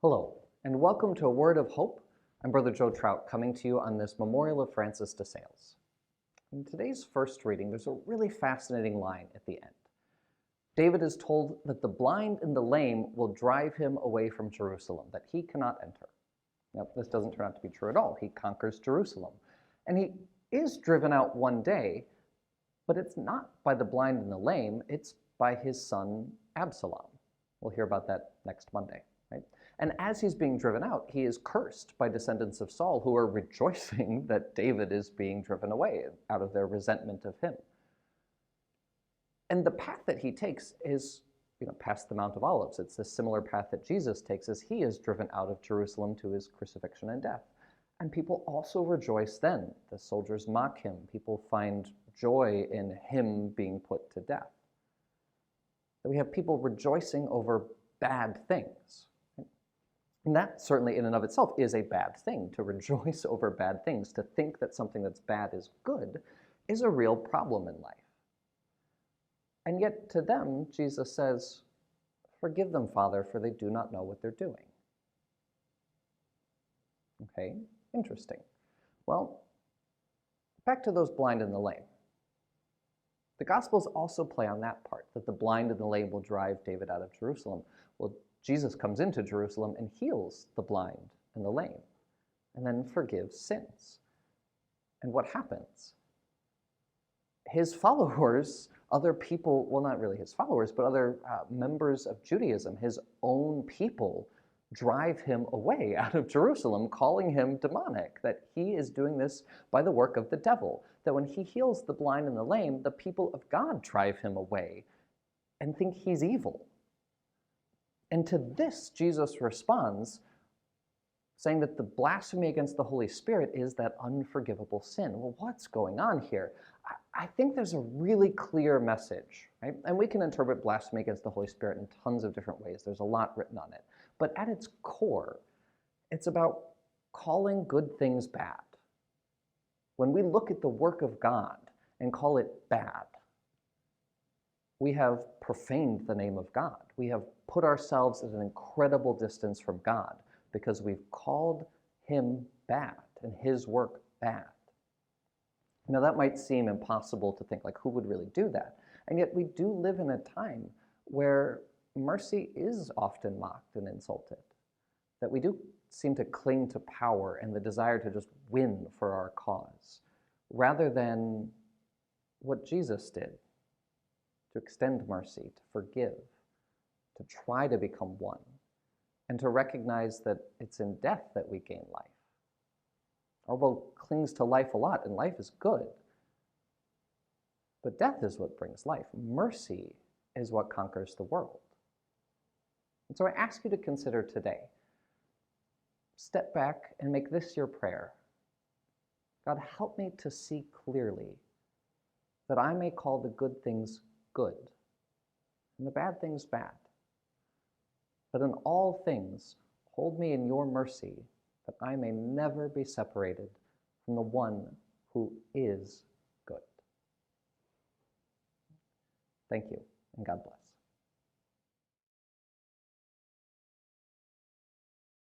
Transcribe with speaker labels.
Speaker 1: Hello, and welcome to A Word of Hope. I'm Brother Joe Trout, coming to you on this memorial of Francis de Sales. In today's first reading, there's a really fascinating line at the end. David is told that the blind and the lame will drive him away from Jerusalem, that he cannot enter. Now, this doesn't turn out to be true at all. He conquers Jerusalem, and he is driven out one day, but it's not by the blind and the lame, it's by his son Absalom. We'll hear about that next Monday. Right? And as he's being driven out, he is cursed by descendants of Saul who are rejoicing that David is being driven away out of their resentment of him. And the path that he takes is, past the Mount of Olives. It's a similar path that Jesus takes as he is driven out of Jerusalem to his crucifixion and death. And people also rejoice then. The soldiers mock him. People find joy in him being put to death. We have people rejoicing over bad things. And that certainly in and of itself is a bad thing. To rejoice over bad things, to think that something that's bad is good, is a real problem in life. And yet to them, Jesus says, "Forgive them, Father, for they do not know what they're doing." Okay, interesting. Well, back to those blind and the lame. The Gospels also play on that part, that the blind and the lame will drive David out of Jerusalem. Well, Jesus comes into Jerusalem and heals the blind and the lame, and then forgives sins. And what happens? His followers, other people, well, not really his followers, but other members of Judaism, his own people, drive him away out of Jerusalem, calling him demonic, that he is doing this by the work of the devil, that when he heals the blind and the lame, the people of God drive him away and think he's evil. And to this, Jesus responds, saying that the blasphemy against the Holy Spirit is that unforgivable sin. Well, what's going on here? I think there's a really clear message, right? And we can interpret blasphemy against the Holy Spirit in tons of different ways. There's a lot written on it. But at its core, it's about calling good things bad. When we look at the work of God and call it bad, we have profaned the name of God. We have put ourselves at an incredible distance from God because we've called him bad and his work bad. Now that might seem impossible to think, like, who would really do that? And yet we do live in a time where mercy is often mocked and insulted, that we do seem to cling to power and the desire to just win for our cause, rather than what Jesus did, to extend mercy, to forgive, to try to become one, and to recognize that it's in death that we gain life. Our world clings to life a lot, and life is good. But death is what brings life. Mercy is what conquers the world. And so I ask you to consider today, step back and make this your prayer. God, help me to see clearly that I may call the good things good and the bad things bad. But in all things, hold me in your mercy that I may never be separated from the one who is good. Thank you, and God bless.